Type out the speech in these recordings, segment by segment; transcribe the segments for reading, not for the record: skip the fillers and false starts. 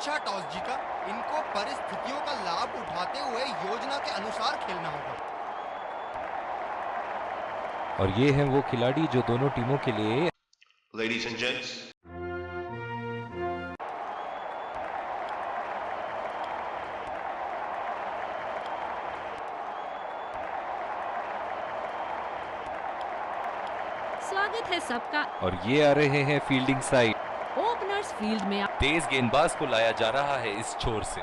अच्छा टॉस जीता। इनको परिस्थितियों का लाभ उठाते हुए योजना के अनुसार खेलना होगा। और ये हैं वो खिलाड़ी जो दोनों टीमों के लिए Ladies and gents, स्वागत है सबका। और ये आ रहे हैं फील्डिंग साइड। ओपनर्स फील्ड में तेज गेंदबाज को लाया जा रहा है इस छोर से।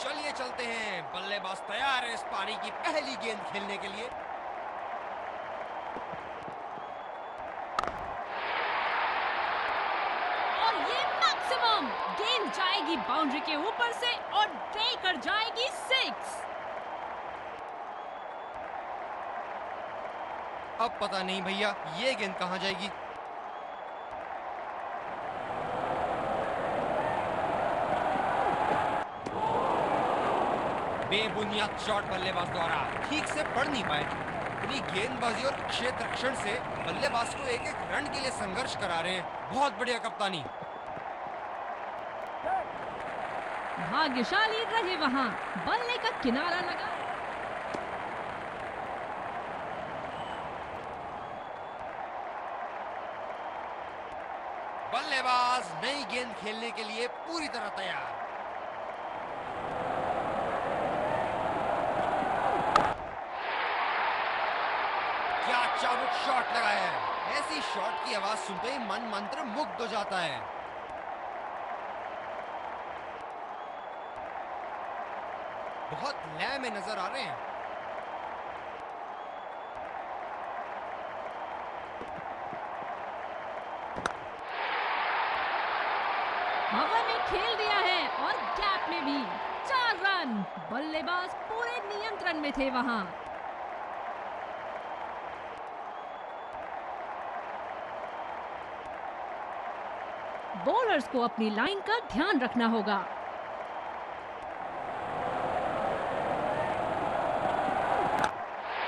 चलिए चलते हैं। बल्लेबाज तैयार है इस पारी की पहली गेंद खेलने के लिए। और ये मैक्सिमम गेंद जाएगी बाउंड्री के ऊपर से और देकर जाएगी 6। अब पता नहीं भैया ये गेंद कहां जाएगी। बेबुनियाद शॉट बल्लेबाज द्वारा ठीक से पढ़ नहीं पाए। अपनी गेंदबाजी और क्षेत्र रक्षण से बल्लेबाज को एक एक रन के लिए संघर्ष करा रहे हैं। बहुत बढ़िया कप्तानी। भाग्यशाली रहे वहां, बल्ले का किनारा लगा। बल्लेबाज नई गेंद खेलने के लिए पूरी तरह तैयार। क्या चाबुक शॉट लगाया है। ऐसी शॉट की आवाज सुनते ही मन मंत्र मुग्ध हो जाता है। बहुत लय में नजर आ रहे हैं। हवा में खेल दिया है और गैप में भी 4 रन। बल्लेबाज पूरे नियंत्रण में थे वहां। बॉलर्स को अपनी लाइन का ध्यान रखना होगा।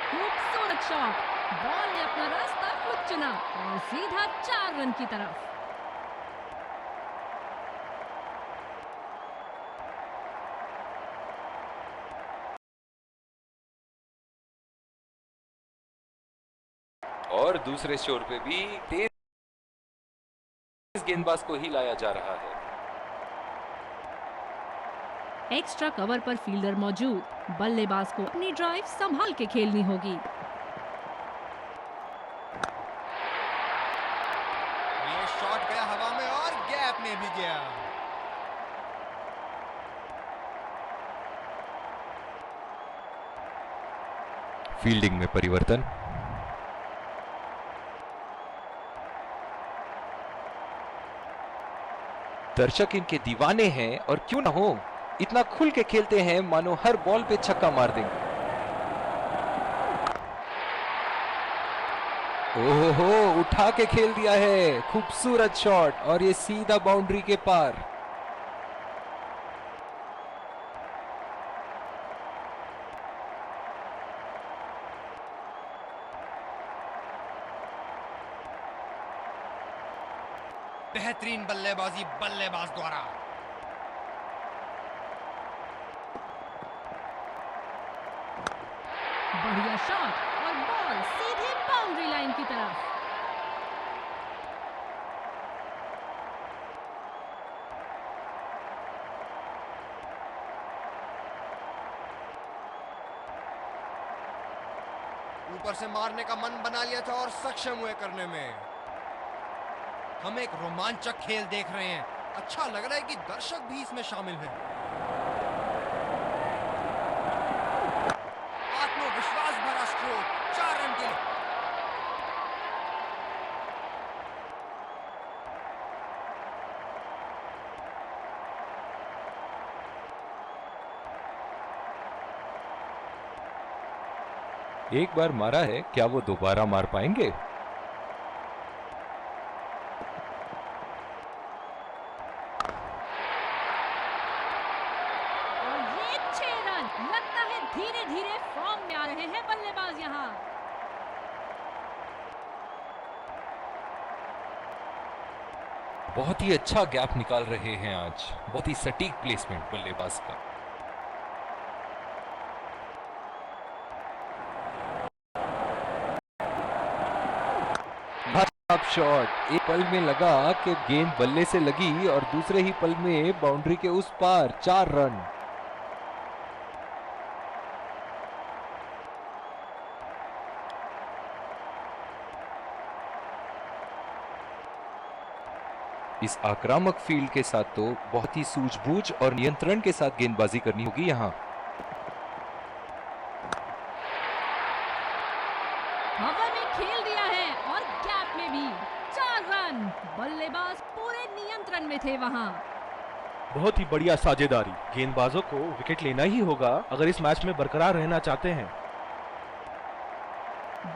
खूबसूरत शॉट। बॉल ने अपना रास्ता खुद चुना और सीधा 4 रन की तरफ। और दूसरे छोर पे भी तेज गेंदबाज को ही लाया जा रहा है। एक्स्ट्रा कवर पर फील्डर मौजूद। बल्लेबाज को अपनी ड्राइव संभाल के खेलनी होगी। ये शॉट गया हवा में और गैप में भी गया। फील्डिंग में परिवर्तन। दर्शक इनके दीवाने हैं और क्यों ना हो, इतना खुल के खेलते हैं मानो हर बॉल पे छक्का मार देंगे। ओहो, उठा के खेल दिया है। खूबसूरत शॉट और ये सीधा बाउंड्री के पार। बेहतरीन बल्लेबाजी बल्लेबाज द्वारा। बढ़िया शॉट और बॉल सीधे बाउंड्री लाइन की तरफ। ऊपर से मारने का मन बना लिया था और सक्षम हुए करने में। हम एक रोमांचक खेल देख रहे हैं। अच्छा लग रहा है कि दर्शक भी इसमें शामिल हैं। आत्मविश्वास भरा स्ट्रोक 4 रन के लिए। एक बार मारा है, क्या वो दोबारा मार पाएंगे? और ये 6 रन। लगता है धीरे धीरे फॉर्म में आ रहे हैं बल्लेबाज यहाँ। बहुत ही अच्छा गैप निकाल रहे हैं आज, बहुत ही सटीक प्लेसमेंट बल्लेबाज का। टॉप शॉट, एक पल में लगा कि गेंद बल्ले से लगी और दूसरे ही पल में बाउंड्री के उस पार 4 रन। इस आक्रामक फील्ड के साथ तो बहुत ही सूझबूझ और नियंत्रण के साथ गेंदबाजी करनी होगी यहां। हवा में खेल दिया है और गैप में भी 4 रन। बल्लेबाज पूरे नियंत्रण में थे वहां। बहुत ही बढ़िया साझेदारी। गेंदबाजों को विकेट लेना ही होगा अगर इस मैच में बरकरार रहना चाहते हैं।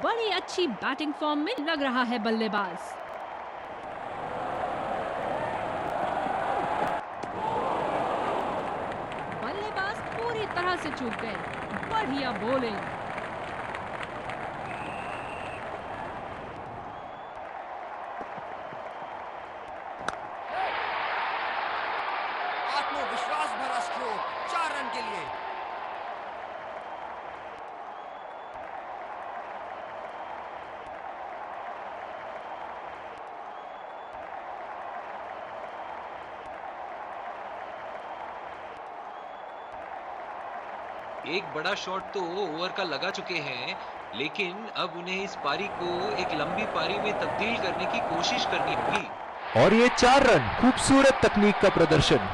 बड़ी अच्छी बैटिंग फॉर्म में लग रहा है बल्लेबाज। बल्लेबाज पूरी तरह से चूक गए। बढ़िया बॉलिंग। आत्मविश्वास भरा स्ट्रोक 4 रन के लिए। एक बड़ा शॉट तो ओवर का लगा चुके हैं, लेकिन अब उन्हें इस पारी को एक लंबी पारी में तब्दील करने की कोशिश करनी होगी। और ये 4 रन, खूबसूरत तकनीक का प्रदर्शन।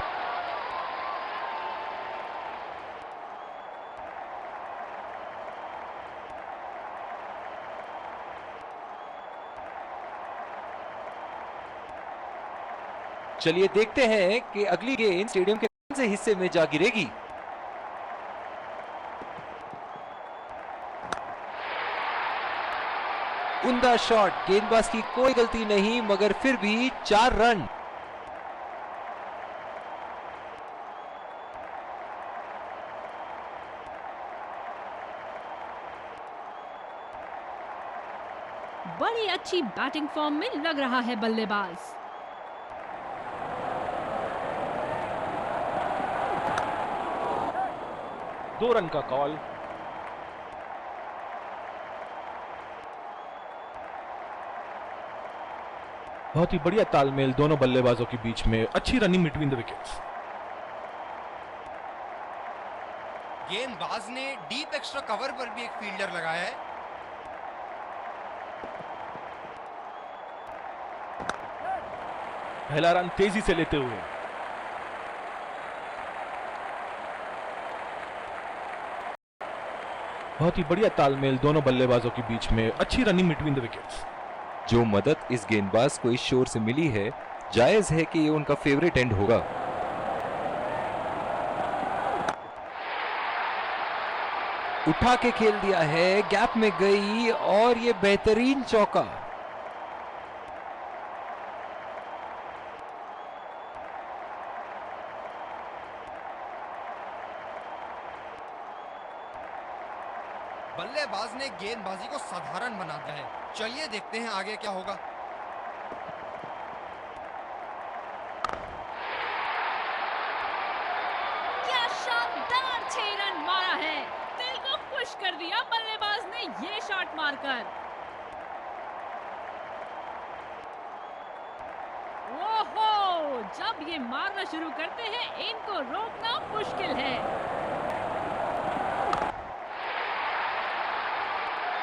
चलिए देखते हैं कि अगली गेंद स्टेडियम के कौन से हिस्से में जा गिरेगी। उम्दा शॉट, गेंदबाज की कोई गलती नहीं, मगर फिर भी 4 रन। बड़ी अच्छी बैटिंग फॉर्म में लग रहा है बल्लेबाज। 2 रन का कॉल। बहुत ही बढ़िया तालमेल दोनों बल्लेबाजों के बीच में। अच्छी रनिंग बिटवीन द विकेट्स। गेंदबाज ने डीप एक्स्ट्रा कवर पर भी एक फील्डर लगाया है। पहला रन तेजी से लेते हुए। बहुत ही बढ़िया तालमेल दोनों बल्लेबाजों के बीच में। अच्छी रनिंग बिटवीन द विकेट्स। जो मदद इस गेंदबाज को इस शोर से मिली है, जायज है कि ये उनका फेवरेट एंड होगा। उठा के खेल दिया है, गैप में गई और ये बेहतरीन चौका। बल्लेबाज ने गेंदबाजी को साधारण बना दिया है। चलिए देखते हैं आगे क्या होगा। क्या शानदार 6 रन मारा है। दिल को खुश कर दिया बल्लेबाज ने ये शॉट मारकर। ओहो, जब ये मारना शुरू करते हैं इनको रोकना मुश्किल है।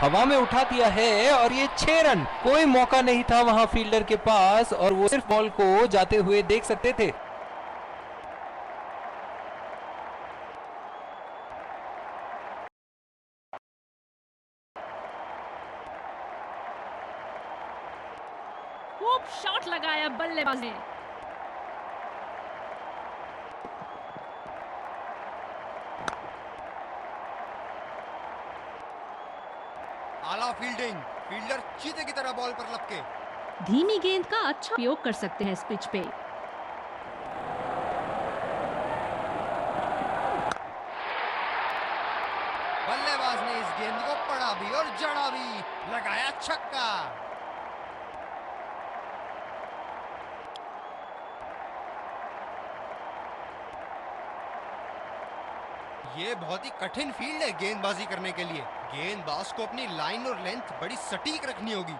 हवा में उठा दिया है और ये 6 रन। कोई मौका नहीं था वहां फील्डर के पास और वो सिर्फ बॉल को जाते हुए देख सकते थे। खूब शॉट लगाया बल्लेबाज ने। आला फील्डिंग, फील्डर चीते की तरह बॉल पर लपके। धीमी गेंद का अच्छा उपयोग कर सकते हैं इस पिच पे। बल्लेबाज ने इस गेंद को पड़ा भी और जड़ा भी, लगाया छक्का। ये बहुत ही कठिन फील्ड है गेंदबाजी करने के लिए। गेंदबाज को अपनी लाइन और लेंथ बड़ी सटीक रखनी होगी।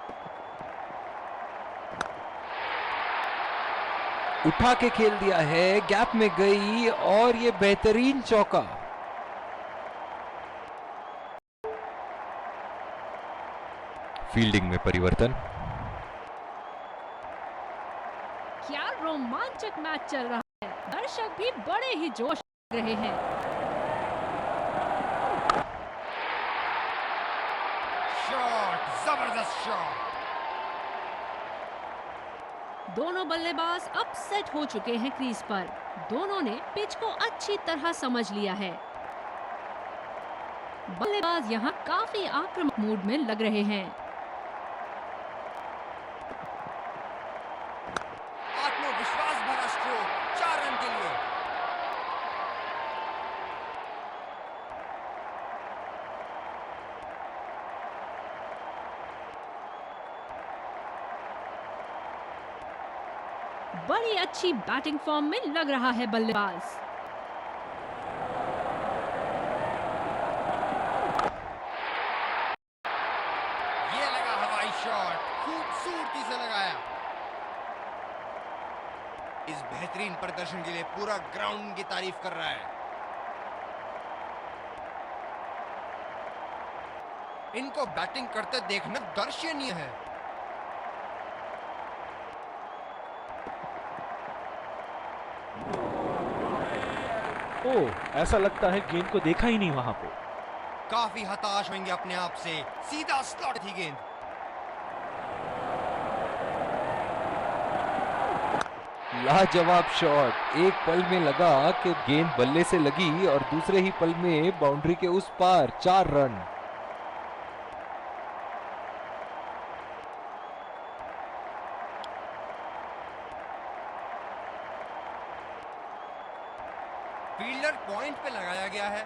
उठा के खेल दिया है, गैप में गई और ये बेहतरीन चौका। फील्डिंग में परिवर्तन। क्या रोमांचक मैच चल रहा है, दर्शक भी बड़े ही जोश में रहे हैं। शॉट, जबरदस्त शॉट। दोनों बल्लेबाज अब सेट हो चुके हैं क्रीज पर। दोनों ने पिच को अच्छी तरह समझ लिया है। बल्लेबाज यहां काफी आक्रामक मूड में लग रहे हैं। आत्मविश्वास भरा स्ट्रोक, 4 रन के लिए। बड़ी अच्छी बैटिंग फॉर्म में लग रहा है बल्लेबाज। ये लगा हवाई शॉट, खूबसूरती से लगाया। इस बेहतरीन प्रदर्शन के लिए पूरा ग्राउंड इनकी तारीफ कर रहा है। इनको बैटिंग करते देखना दर्शनीय है। ओह, ऐसा लगता है गेंद को देखा ही नहीं वहां पे। काफी हताश होंगे अपने आप से, सीधा स्लॉट थी गेंद। लाजवाब शॉट। एक पल में लगा कि गेंद बल्ले से लगी और दूसरे ही पल में बाउंड्री के उस पार 4 रन। फील्डर पॉइंट पे लगाया गया है।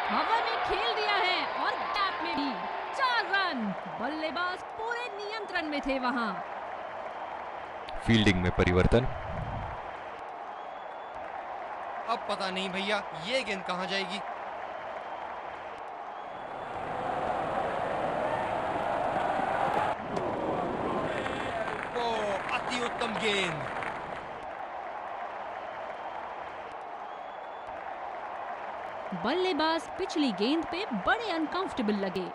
हवा में खेल दिया है और गैप में भी 4 रन। बल्लेबाज पूरे नियंत्रण में थे वहां। फील्डिंग में परिवर्तन। अब पता नहीं भैया ये गेंद कहां जाएगी। ओ, अति उत्तम गेंद। बल्लेबाज पिछली गेंद पे बड़े अनकंफर्टेबल लगे।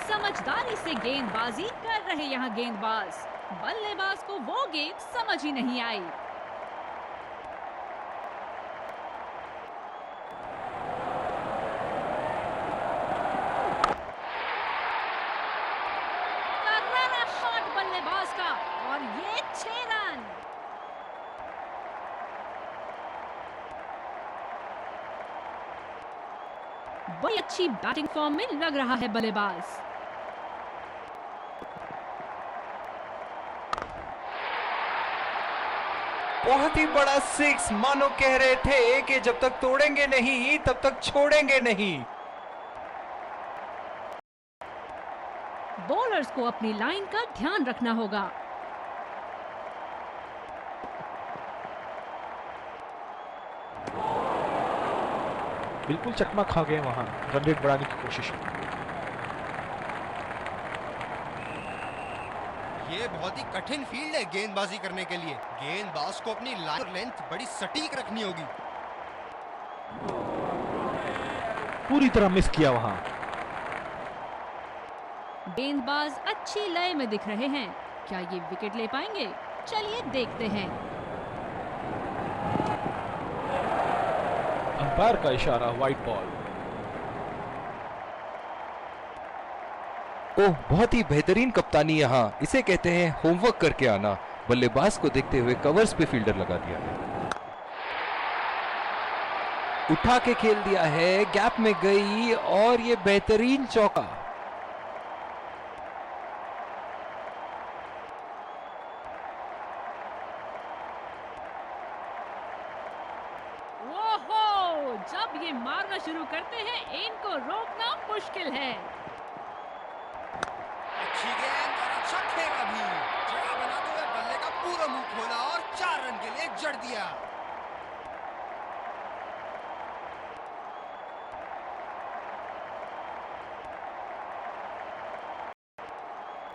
समझदारी से गेंदबाजी कर रहे यहाँ गेंदबाज। बल्लेबाज को वो गेंद समझ ही नहीं आई। करारा शॉट बल्लेबाज का और ये 6 रन। बड़ी अच्छी बैटिंग फॉर्म में लग रहा है बल्लेबाज। बहुत ही बड़ा 6, मानो कह रहे थे कि जब तक तोड़ेंगे नहीं तब तक छोड़ेंगे नहीं। बॉलर्स को अपनी लाइन का ध्यान रखना होगा। बिल्कुल चकमा खा गए वहां, रन रेट बढ़ाने की कोशिश में। ये बहुत ही कठिन फील्ड है गेंदबाजी करने के लिए। गेंदबाज को अपनी लाइन और लेंथ बड़ी सटीक रखनी होगी। पूरी तरह मिस किया वहां। गेंदबाज अच्छी लय में दिख रहे हैं। क्या ये विकेट ले पाएंगे? चलिए देखते हैं। अंपायर का इशारा, वाइड बॉल। ओह, बहुत ही बेहतरीन कप्तानी यहाँ। इसे कहते हैं होमवर्क करके आना। बल्लेबाज को देखते हुए कवर्स पे फील्डर लगा दिया है। उठा के खेल दिया है, गैप में गई और ये बेहतरीन चौका। ओहो, जब ये मारना शुरू करते हैं इनको रोकना मुश्किल है। अच्छी गेंद और अच्छा खेला भी। जगह बनाते हुए बल्ले का पूरा मुंह खोला और 4 रन के लिए जड़ दिया।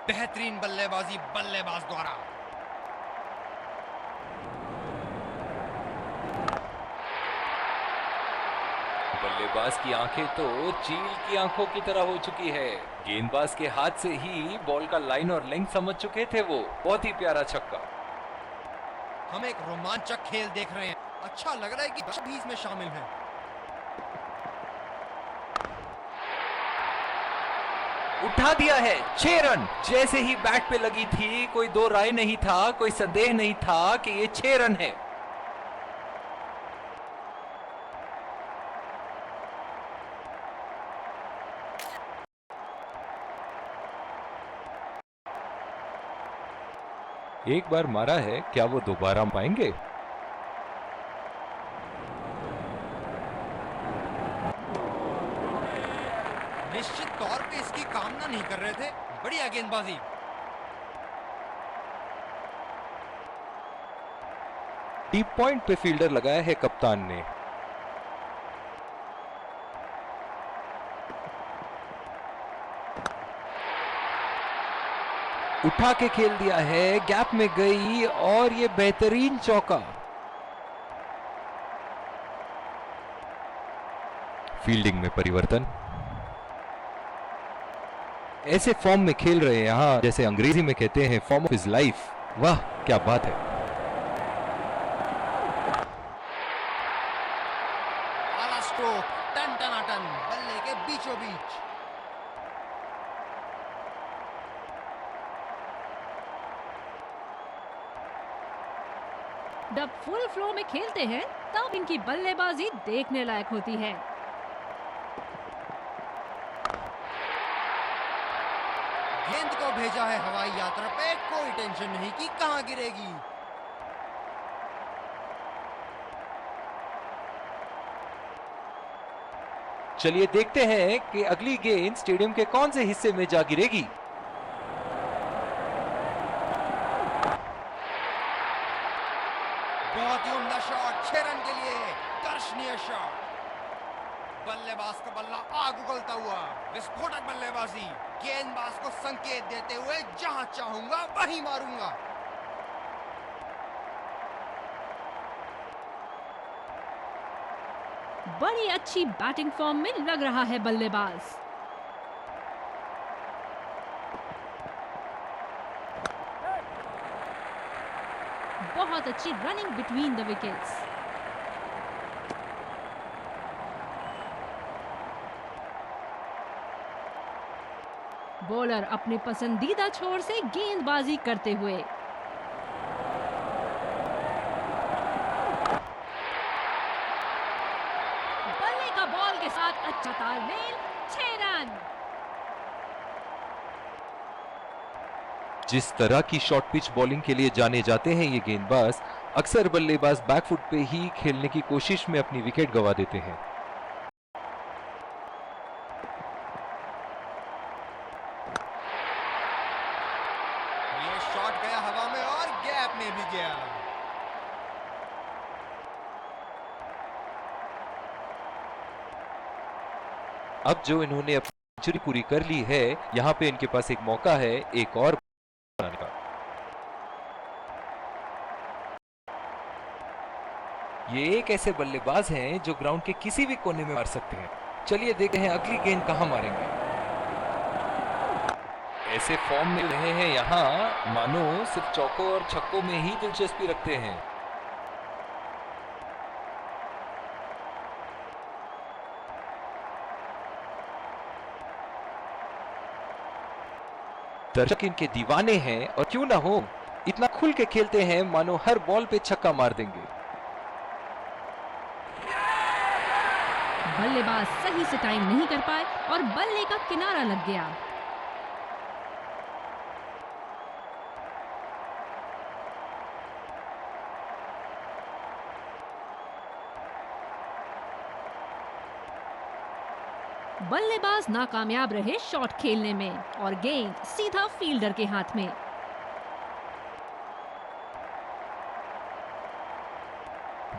बेहतरीन बल्लेबाजी बल्लेबाज द्वारा। बल्लेबाज की आंखें तो चील की आंखों की तरह हो चुकी है। गेंदबाज के हाथ से ही बॉल का लाइन और लेंथ समझ चुके थे वो। बहुत ही प्यारा छक्का। हम एक रोमांचक खेल देख रहे हैं। अच्छा लग रहा है कि दर्शक भी इसमें शामिल हैं। उठा दिया है 6 रन। जैसे ही बैट पे लगी थी कोई दो राय नहीं था, कोई संदेह नहीं था कि ये 6 रन है। एक बार मारा है, क्या वो दोबारा पाएंगे? निश्चित तौर पे इसकी कामना नहीं कर रहे थे। बढ़िया गेंदबाजी। डीप पॉइंट पे फील्डर लगाया है कप्तान ने। उठा के खेल दिया है, गैप में गई और ये बेहतरीन चौका। फील्डिंग में परिवर्तन। ऐसे फॉर्म में खेल रहे हैं यहां, जैसे अंग्रेजी में कहते हैं फॉर्म ऑफ हिज लाइफ। वाह क्या बात है। आला स्ट्रोक, टन टनाटन, बल्ले के बीचों बीच। जब फुल फ्लो में खेलते हैं तब इनकी बल्लेबाजी देखने लायक होती है। गेंद को भेजा है हवाई यात्रा पे, कोई टेंशन नहीं कि कहां गिरेगी। चलिए देखते हैं कि अगली गेंद स्टेडियम के कौन से हिस्से में जा गिरेगी। बहुत ही उम्दा शॉट, 6 रन के लिए दर्शनीय शॉट। बल्लेबाज का बल्ला आग उगलता हुआ, विस्फोटक बल्लेबाजी। गेंदबाज को संकेत देते हुए जहां चाहूंगा वहीं मारूंगा। बड़ी अच्छी बैटिंग फॉर्म में लग रहा है बल्लेबाज। बहुत अच्छी running between the wickets. Bowler अपने पसंदीदा छोर से गेंदबाजी करते हुए। बल्ले का बॉल के साथ अच्छा तालमेल, 6 रन। जिस तरह की शॉर्ट पिच बॉलिंग के लिए जाने जाते हैं ये गेंदबाज, अक्सर बल्लेबाज बैकफुट पे ही खेलने की कोशिश में अपनी विकेट गंवा देते हैं। ये शॉट गया हवा में और गैप में भी गया। अब जो इन्होंने अपनी सेंचुरी पूरी कर ली है, यहां पे इनके पास एक मौका है एक और बनाने का। ये एक ऐसे बल्लेबाज हैं जो ग्राउंड के किसी भी कोने में मार सकते हैं। चलिए देखते हैं अगली गेंद कहां मारेंगे। ऐसे फॉर्म में रहे हैं यहां, मानो सिर्फ चौकों और छक्कों में ही दिलचस्पी रखते हैं। दर्शक इनके दीवाने हैं और क्यों ना हो, इतना खुल के खेलते हैं मानो हर बॉल पे छक्का मार देंगे। बल्लेबाज सही से टाइम नहीं कर पाए और बल्ले का किनारा लग गया। बल्लेबाज नाकामयाब रहे शॉट खेलने में और गेंद सीधा फील्डर के हाथ में।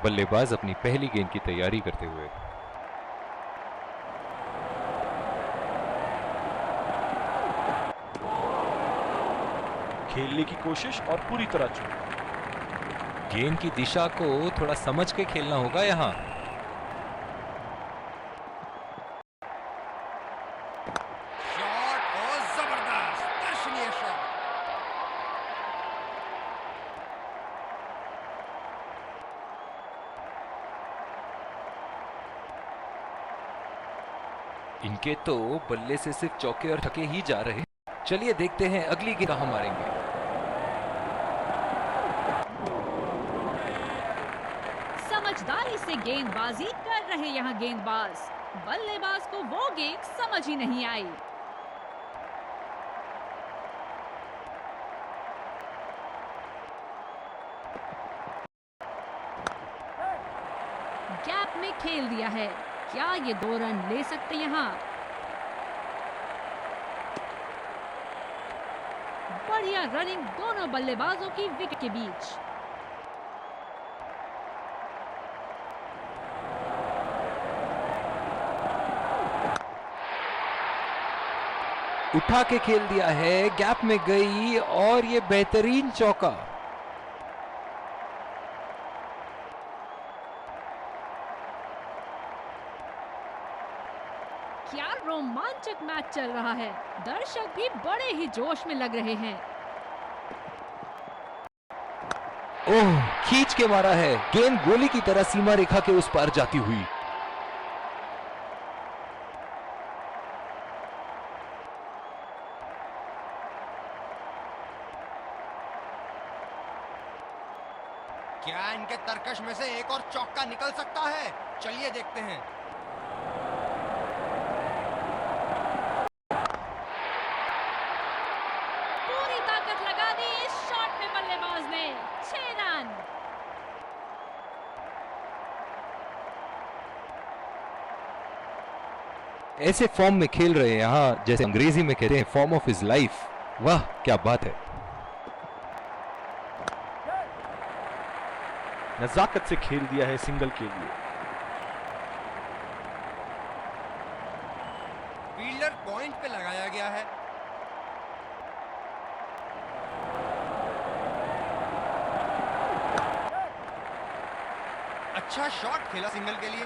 बल्लेबाज अपनी पहली गेंद की तैयारी करते हुए। खेलने की कोशिश और पूरी तरह चूक। गेंद की दिशा को थोड़ा समझ के खेलना होगा यहाँ। शॉट और जबरदस्त दर्शनीय शॉट। इनके तो बल्ले से सिर्फ चौके और छक्के ही जा रहे। चलिए देखते हैं अगली गेंद कहां मारेंगे। समझदारी से गेंदबाजी कर रहे यहाँ गेंदबाज। बल्लेबाज को वो गेंद समझ ही नहीं आई। गैप में खेल दिया है। क्या ये 2 रन ले सकते यहाँ? बढ़िया रनिंग दोनों बल्लेबाजों की विकेट के बीच। उठा के खेल दिया है, गैप में गई और ये बेहतरीन चौका। क्या रोमांचक मैच चल रहा है। दर्शक भी बड़े ही जोश में लग रहे हैं। ओह, खींच के मारा है। गेंद गोली की तरह सीमा रेखा के उस पार जाती हुई। क्या इनके तरकश में से एक और चौका निकल सकता है? चलिए देखते हैं। पूरी ताकत लगा दी इस शॉट में बल्लेबाज ने। 6 रन। ऐसे फॉर्म में खेल रहे हैं यहाँ, जैसे अंग्रेजी में कहते हैं फॉर्म ऑफ हिज लाइफ। वाह क्या बात है। नजाकत से खेल दिया है सिंगल के लिए। फील्डर पॉइंट पे लगाया गया है। अच्छा शॉट खेला सिंगल के लिए।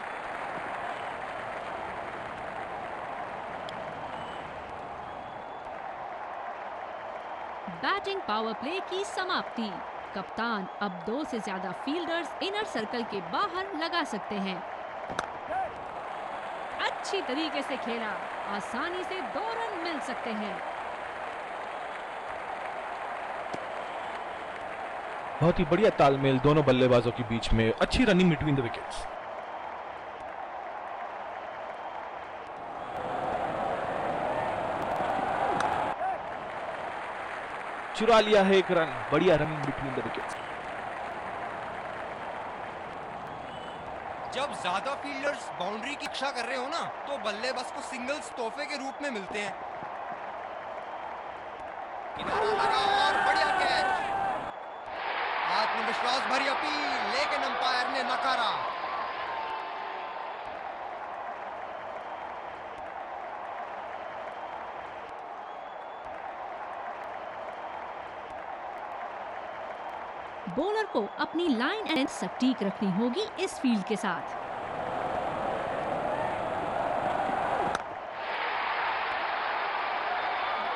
बैटिंग पावर प्ले की समाप्ति। कप्तान अब 2 से ज्यादा फील्डर्स इनर सर्कल के बाहर लगा सकते हैं। अच्छी तरीके से खेला। आसानी से 2 रन मिल सकते हैं। बहुत ही बढ़िया तालमेल दोनों बल्लेबाजों के बीच में। अच्छी रनिंग बिटवीन द विकेट्स। चुरा लिया है 1 रन। बढ़िया रनिंग बिटवीन द विकेट्स। जब ज्यादा फील्डर्स बाउंड्री की रक्षा कर रहे हो ना, तो बल्लेबाज को सिंगल्स तोहफे के रूप में मिलते हैं। किनारा लगा और बढ़िया कैच। आत्मविश्वास भरी अपील, लेकिन अंपायर ने नकारा। बॉलर को अपनी लाइन एंड सटीक रखनी होगी इस फील्ड के साथ।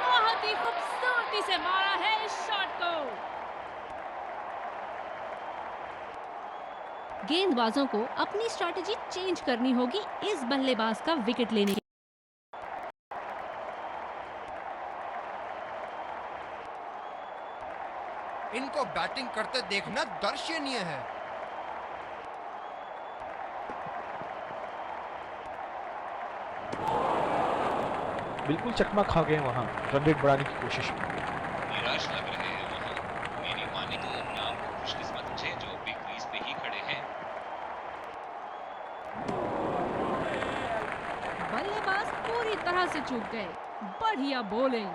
बहुत ही खूबसूरती से मारा है इस शॉट को। गेंदबाजों को अपनी स्ट्रैटेजी चेंज करनी होगी इस बल्लेबाज का विकेट लेने के। इनको बैटिंग करते देखना दर्शनीय है। बिल्कुल चकमा खा गए वहां रन रेट बढ़ाने की कोशिश में। निराश लग रहे हैं वहां। मेरी माने तो अपने आप को खुशकिस्मत समझे जो बिग क्रीज पे ही खड़े हैं। बल्लेबाज पूरी तरह से चूक गए। बढ़िया बॉलिंग।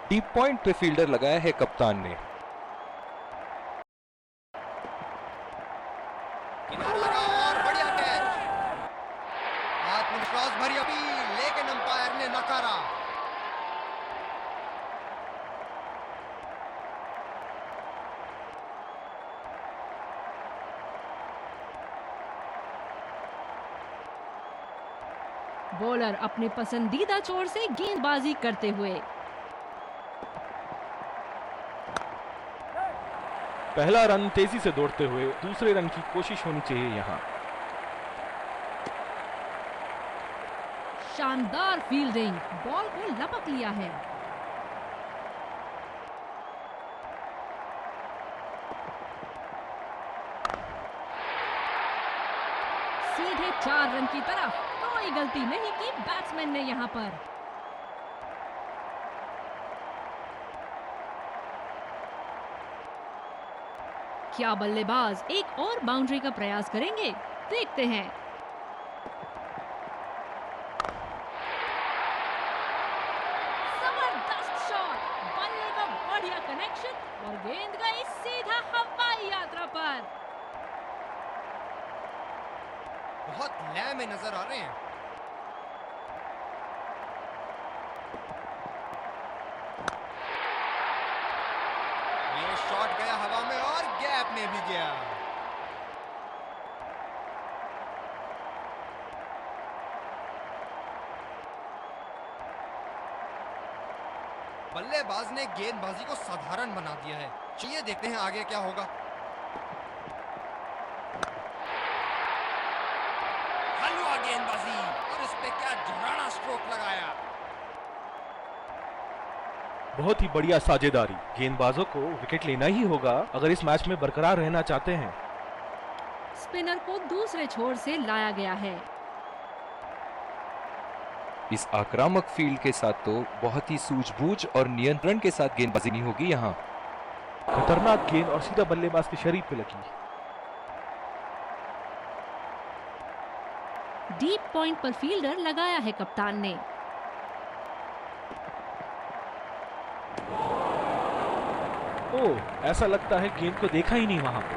डीप पॉइंट पे फील्डर लगाया है कप्तान ने। किनारा लगा और बढ़िया कैच। आत्मविश्वास भरी अपील लेकिन अंपायर ने नकारा। बॉलर अपने पसंदीदा छोर से गेंदबाजी करते हुए। पहला रन तेजी से दौड़ते हुए दूसरे रन की कोशिश होनी चाहिए यहाँ। शानदार फील्डिंग, बॉल को लपक लिया है। सीधे 4 रन की तरफ। कोई गलती नहीं की बैट्समैन ने यहाँ पर। क्या बल्लेबाज एक और बाउंड्री का प्रयास करेंगे? देखते हैं। जबरदस्त शॉट, बल्ले का बढ़िया कनेक्शन और गेंद गई सीधा हवाई यात्रा पर। बहुत लय में नजर आ रहे हैं। ये शॉट गया हवा में और गैप में भी गया। बल्लेबाज ने गेंदबाजी को साधारण बना दिया है। चलिए देखते हैं आगे क्या होगा। हलवा गेंदबाजी और इस पे क्या झुराना स्ट्रोक लगाया। बहुत ही बढ़िया साझेदारी। गेंदबाजों को विकेट लेना ही होगा अगर इस मैच में बरकरार रहना चाहते हैं। स्पिनर को दूसरे छोर से लाया गया है। इस आक्रामक फील्ड के साथ तो बहुत ही सूझबूझ और नियंत्रण के साथ गेंदबाजी नहीं होगी यहाँ। खतरनाक गेंद और सीधा बल्लेबाज के शरीर पे लगी। डीप पॉइंट पर फील्डर लगाया है कप्तान ने। ओह, ऐसा लगता है गेंद को देखा ही नहीं वहां पे।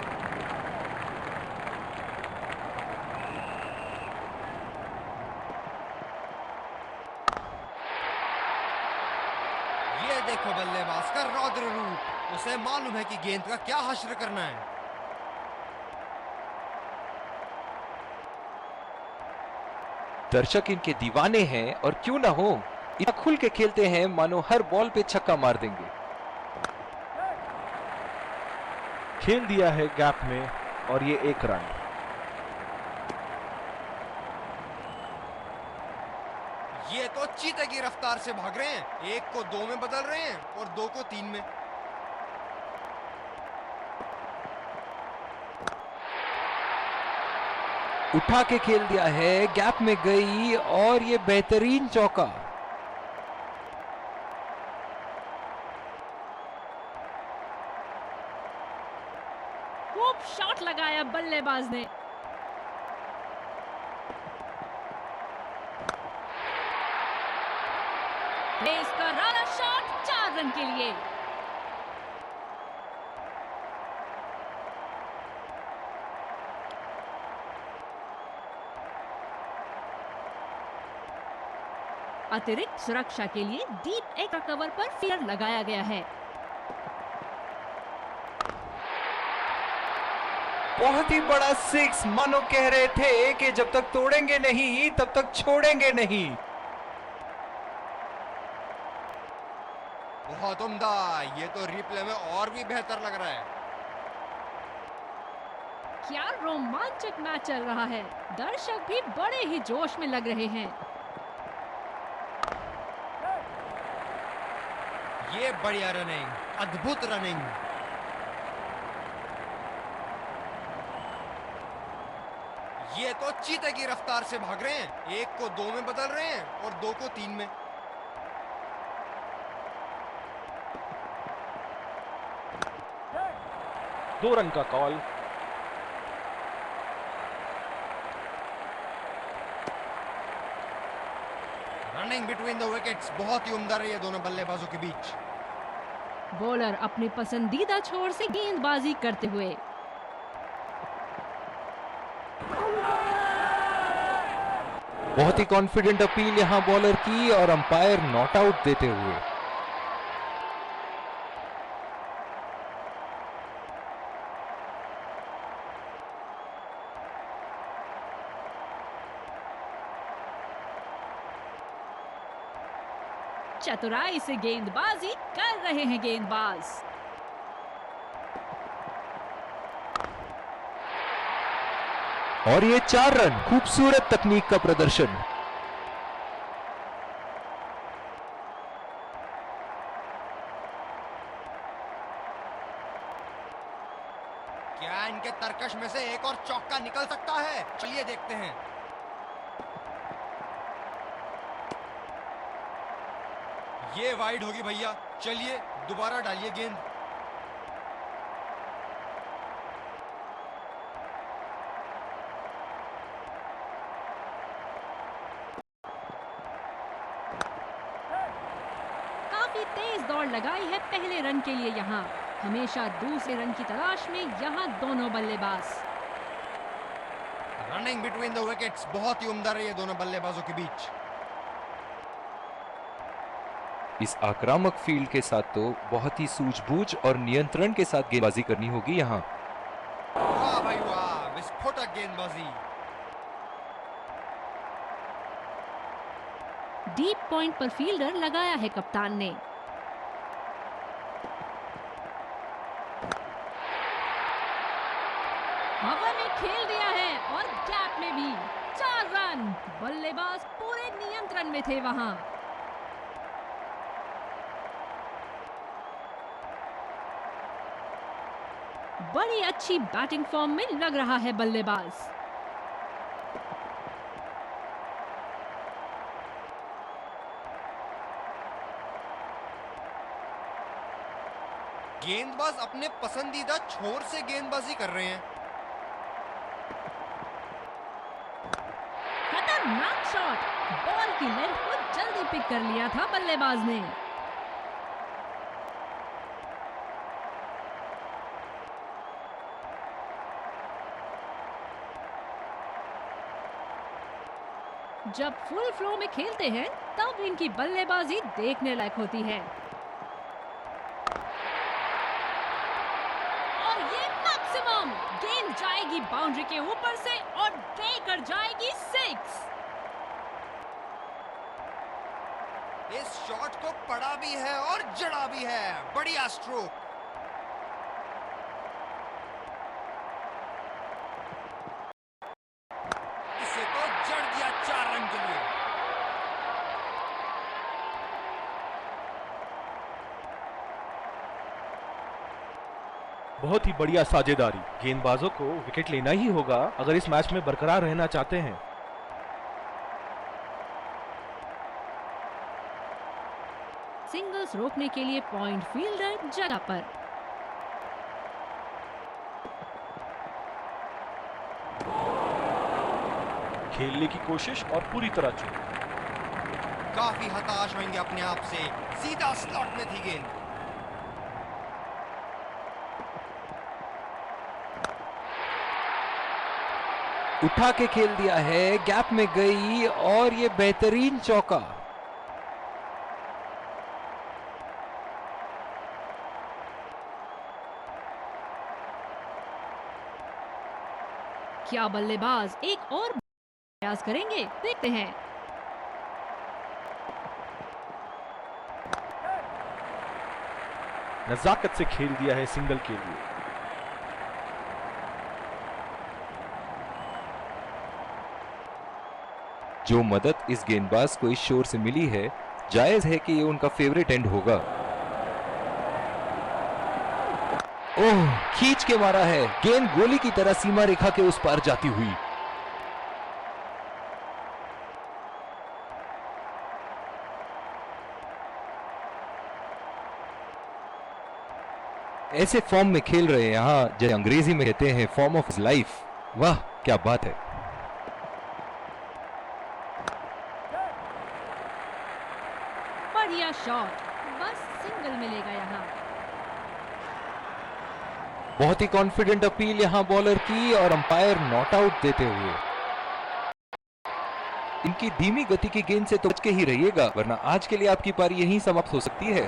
ये देखो बल्लेबाज का रौद्र रूप। उसे मालूम है कि गेंद का क्या हश्र करना है। दर्शक इनके दीवाने हैं और क्यों ना हो, इतना खुल के खेलते हैं मानो हर बॉल पे छक्का मार देंगे। खेल दिया है गैप में और ये 1 रन। ये तो चीते की रफ्तार से भाग रहे हैं। 1 को 2 में बदल रहे हैं और 2 को 3 में। उठा के खेल दिया है, गैप में गई और ये बेहतरीन चौका। खूब शॉट लगाया बल्लेबाज ने। तेज करारा शॉट 4 रन के लिए। अतिरिक्त सुरक्षा के लिए डीप एक्स्ट्रा कवर पर फील्डर लगाया गया है। बहुत ही बड़ा 6, मानो कह रहे थे कि जब तक तोड़ेंगे नहीं तब तक छोड़ेंगे नहीं। बहुत उम्दा। ये तो रिप्ले में और भी बेहतर लग रहा है। क्या रोमांचक मैच चल रहा है। दर्शक भी बड़े ही जोश में लग रहे हैं। ये बढ़िया रनिंग, अद्भुत रनिंग। ये तो चीते की रफ्तार से भाग रहे हैं। 1 को 2 में बदल रहे हैं और 2 को 3 में। दो रन का call. Running between the wickets बहुत ही उम्दा रही है दोनों बल्लेबाजों के बीच। बॉलर अपने पसंदीदा छोर से गेंदबाजी करते हुए। बहुत ही कॉन्फिडेंट अपील यहां बॉलर की और अंपायर नॉट आउट देते हुए। चतुराई से गेंदबाजी कर रहे हैं गेंदबाज। और ये 4 रन, खूबसूरत तकनीक का प्रदर्शन। क्या इनके तरकश में से एक और चौका निकल सकता है? चलिए देखते हैं। ये वाइड होगी भैया, चलिए दोबारा डालिए गेंद। काफी तेज दौड़ लगाई है पहले रन के लिए यहाँ। हमेशा दूसरे रन की तलाश में यहाँ दोनों बल्लेबाज। रनिंग बिटवीन द विकेट्स बहुत ही उम्दा रही है दोनों बल्लेबाजों के बीच। इस आक्रामक फील्ड के साथ तो बहुत ही सूझबूझ और नियंत्रण के साथ गेंदबाजी करनी होगी यहाँ। वाह भाई वाह, विस्फोटक गेंदबाजी। डीप पॉइंट पर फील्डर लगाया है कप्तान ने। हवा में खेल दिया है और गैप में भी 4 रन। बल्लेबाज पूरे नियंत्रण में थे वहां। बड़ी अच्छी बैटिंग फॉर्म में लग रहा है बल्लेबाज। गेंदबाज अपने पसंदीदा छोर से गेंदबाजी कर रहे हैं। खतरनाक शॉट, बॉल की लेंथ को जल्दी पिक कर लिया था बल्लेबाज ने। जब फुल फ्लो में खेलते हैं तब इनकी बल्लेबाजी देखने लायक होती है। और ये मैक्सिमम गेंद जाएगी बाउंड्री के ऊपर से और देकर जाएगी 6। इस शॉट को पड़ा भी है और जड़ा भी है। बढ़िया स्ट्रोक। इसे तो जड़ दिया 4 रन के लिए। बहुत ही बढ़िया साझेदारी। गेंदबाजों को विकेट लेना ही होगा अगर इस मैच में बरकरार रहना चाहते हैं। सिंगल्स रोकने के लिए पॉइंट फील्डर जगह पर। खेलने की कोशिश और पूरी तरह चूक। काफी हताश होंगे अपने आप से। सीधा स्लॉट में थी गेंद। उठा के खेल दिया है, गैप में गई और ये बेहतरीन चौका। क्या बल्लेबाज एक और प्रयास करेंगे? देखते हैं। नजाकत से खेल दिया है सिंगल के लिए। जो मदद इस गेंदबाज को इस शोर से मिली है, जायज है कि ये उनका फेवरेट एंड होगा। ओह, खींच के मारा है। गेंद गोली की तरह सीमा रेखा के उस पार जाती हुई। ऐसे फॉर्म में खेल रहे हैं यहां, जो अंग्रेजी में कहते हैं फॉर्म ऑफ लाइफ। वाह क्या बात है। शॉट, बस सिंगल मिलेगा यहाँ। बहुत ही कॉन्फिडेंट अपील यहां बॉलर की और अंपायर नॉट आउट देते हुए। इनकी धीमी गति की गेंद से तो बच के ही रहिएगा, वरना आज के लिए आपकी पारी यहीं समाप्त हो सकती है।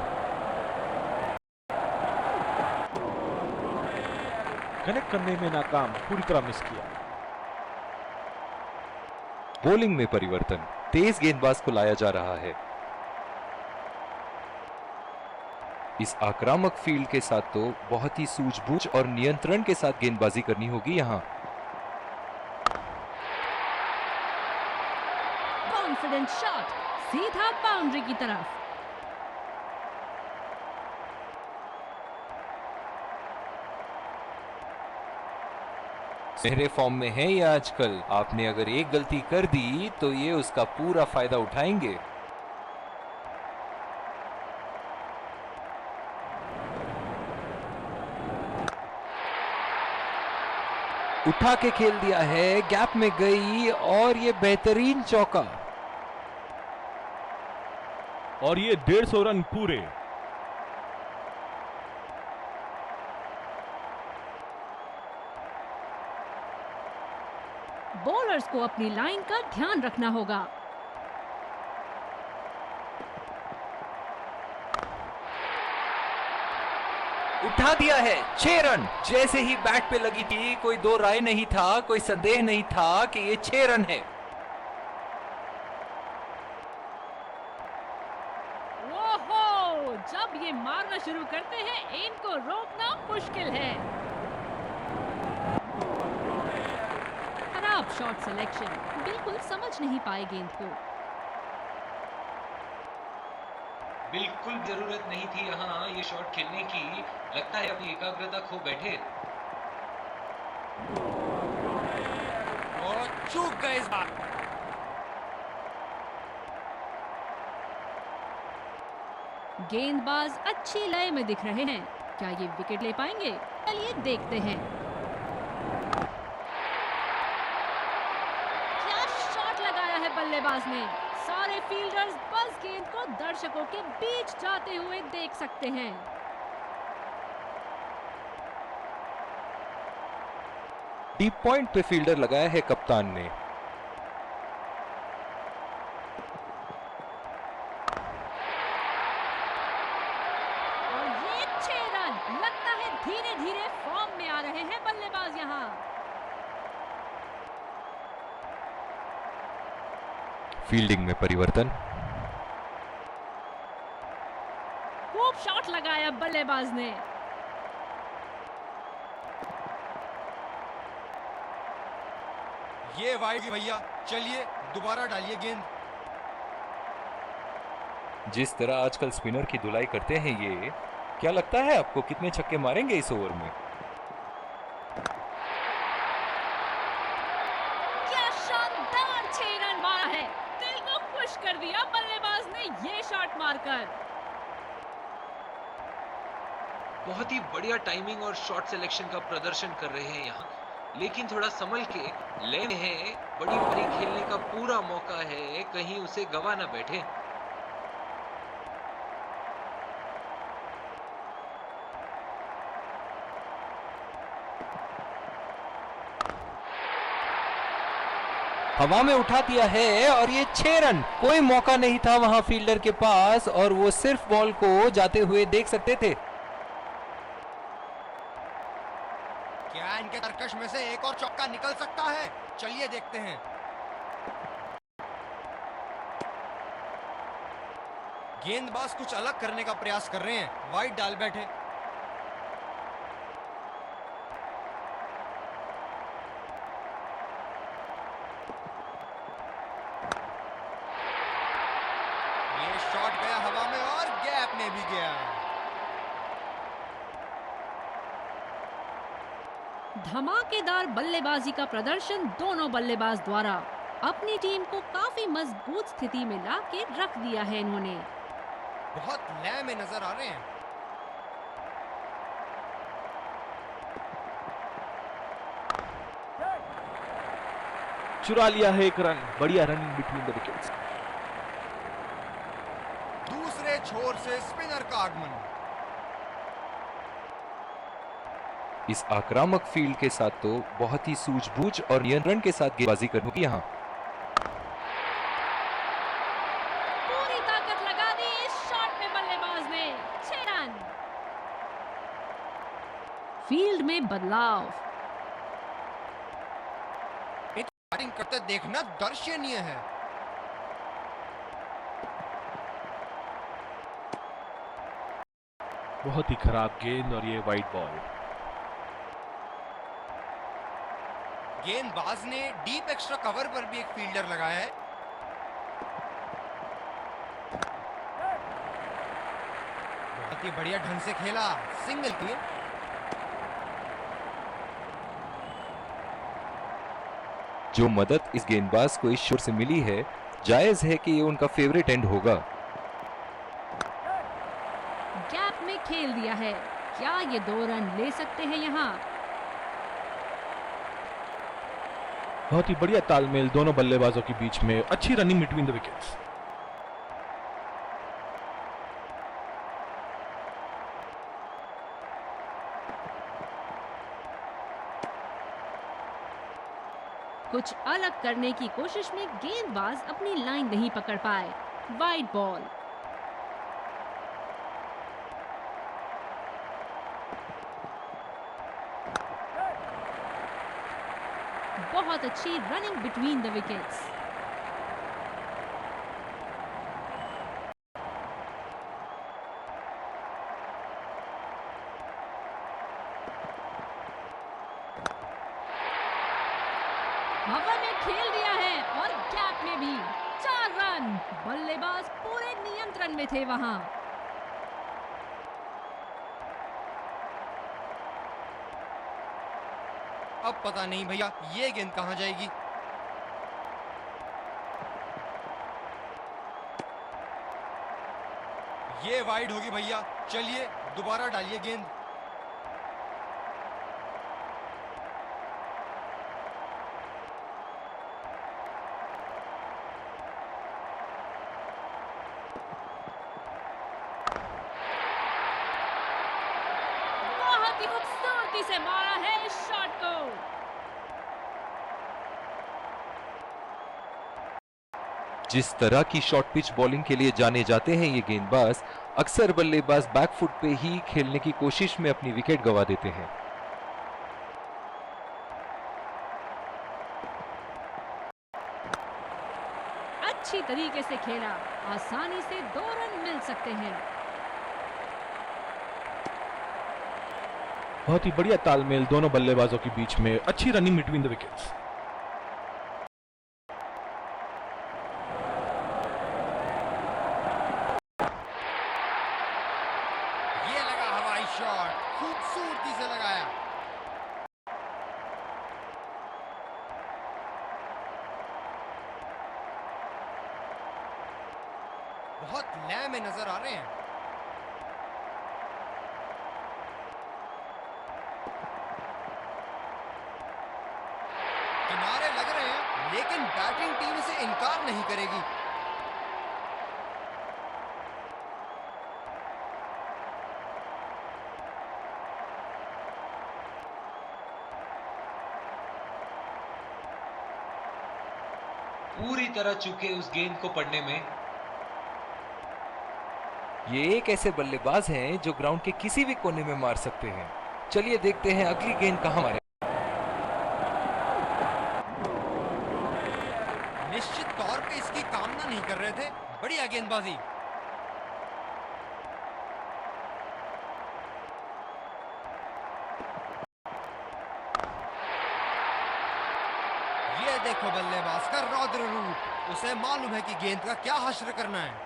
कनेक्ट करने में नाकाम, पूरी तरह मिस किया। बॉलिंग में परिवर्तन, तेज गेंदबाज को लाया जा रहा है। इस आक्रामक फील्ड के साथ तो बहुत ही सूझबूझ और नियंत्रण के साथ गेंदबाजी करनी होगी यहां। कॉन्फिडेंट शॉट, सीधा बाउंड्री की तरफ। सेहरे फॉर्म में है ये आजकल। आपने अगर एक गलती कर दी तो ये उसका पूरा फायदा उठाएंगे। उठा के खेल दिया है, गैप में गई और ये बेहतरीन चौका। और ये 150 रन पूरे। बॉलर्स को अपनी लाइन का ध्यान रखना होगा। उठा दिया है, 6 रन। जैसे ही बैट पे लगी थी कोई दो राय नहीं था, कोई संदेह नहीं था कि ये 6 रन है। ओहो, जब ये मारना शुरू करते हैं इनको रोकना मुश्किल है। खराब शॉट सिलेक्शन, बिल्कुल समझ नहीं पाए गेंद को। बिल्कुल जरूरत नहीं थी यहाँ ये शॉट खेलने की। लगता है अपनी एकाग्रता खो बैठे। और चूक गए इस बार। गेंदबाज अच्छी लय में दिख रहे हैं, क्या ये विकेट ले पाएंगे? चलिए देखते हैं। क्या शॉट लगाया है बल्लेबाज ने। सारे फील्डर्स बस गेंद को दर्शकों के बीच जाते हुए देख सकते हैं। डीप पॉइंट पे फील्डर लगाया है कप्तान ने। और ये 6 रन, लगता है धीरे धीरे फॉर्म में आ रहे हैं बल्लेबाज यहाँ। फील्डिंग में परिवर्तन। खूब शॉट लगाया बल्लेबाज ने। ये वाइड भैया, चलिए दोबारा डालिए गेंद। जिस तरह आजकल स्पिनर की धुलाई करते हैं ये, क्या लगता है आपको कितने छक्के मारेंगे इस ओवर में? क्या शानदार 6 रन मारा है। दिल को खुश कर दिया बल्लेबाज ने ये शॉट मारकर। बहुत ही बढ़िया टाइमिंग और शॉट सिलेक्शन का प्रदर्शन कर रहे हैं यहाँ, लेकिन थोड़ा संभल के ले में है। बड़ी पारी खेलने का पूरा मौका है, कहीं उसे गवा ना बैठे। हवा में उठा दिया है और ये 6 रन। कोई मौका नहीं था वहां फील्डर के पास और वो सिर्फ बॉल को जाते हुए देख सकते थे। क्या इनके तरकश में से एक और चौका निकल सकता है? चलिए देखते हैं। गेंदबाज कुछ अलग करने का प्रयास कर रहे हैं, वाइड डाल बैठे। ये शॉट गया हवा में और गैप में भी गया। धमाकेदार बल्लेबाजी का प्रदर्शन दोनों बल्लेबाज द्वारा। अपनी टीम को काफी मजबूत स्थिति में लाके रख दिया है इन्होंने। बहुत लय में नजर आ रहे हैं। चुरा लिया है 1 रन। बढ़िया रनिंग बिटवीन द विकेट्स। दूसरे छोर से स्पिनर का आगमन। इस आक्रामक फील्ड के साथ तो बहुत ही सूझबूझ और नियंत्रण के साथ गेंदबाजी करनी होगी यहाँ। पूरी ताकत लगा दी इस शॉट में बल्लेबाज ने। 6 रन। फील्ड में बदलाव। बैटिंग करते देखना दर्शनीय है। बहुत ही खराब गेंद और ये वाइड बॉल। गेंदबाज ने डीप एक्स्ट्रा कवर पर भी एक फील्डर लगाया है। बहुत ही बढ़िया ढंग से खेला, सिंगल किए। जो मदद इस गेंदबाज को इस शोर से मिली है, जायज है कि ये उनका फेवरेट एंड होगा। गैप में खेल दिया है। क्या ये 2 रन ले सकते हैं यहाँ? बहुत ही बढ़िया तालमेल दोनों बल्लेबाजों के बीच में। अच्छी रनिंग बिटवीन द विकेट्स। कुछ अलग करने की कोशिश में गेंदबाज अपनी लाइन नहीं पकड़ पाए। Wide ball. बहुत अच्छी रनिंग बिटवीन द विकेट्स। हवा में खेल दिया है और गैप में भी। 4 रन। बल्लेबाज पूरे नियंत्रण में थे वहां। अब पता नहीं भैया ये गेंद कहां जाएगी। ये वाइड होगी भैया। चलिए दोबारा डालिए गेंद। बहुत ही खूबसूरती से मारा है इस शॉट को। जिस तरह की शॉर्ट पिच बॉलिंग के लिए जाने जाते हैं ये गेंदबाज, अक्सर बल्लेबाज बैकफुट पे ही खेलने की कोशिश में अपनी विकेट गंवा देते हैं। अच्छी तरीके से खेला। आसानी से 2 रन मिल सकते हैं। बहुत ही बढ़िया तालमेल दोनों बल्लेबाजों के बीच में। अच्छी रनिंग बिटवीन द विकेट्स। ये लगा हवाई शॉट, खूबसूरती से लगाया। बहुत लय में नजर आ रहे हैं। किनारे लग रहे हैं, लेकिन बैटिंग टीम इसे इनकार नहीं करेगी। पूरी तरह चूके उस गेंद को पढ़ने में। ये एक ऐसे बल्लेबाज हैं जो ग्राउंड के किसी भी कोने में मार सकते हैं। चलिए देखते हैं अगली गेंद कहां मारे। निश्चित तौर पे इसकी कामना नहीं कर रहे थे। बढ़िया गेंदबाजी। ये देखो बल्लेबाज का रौद्र रूप। उसे मालूम है कि गेंद का क्या हश्र करना है।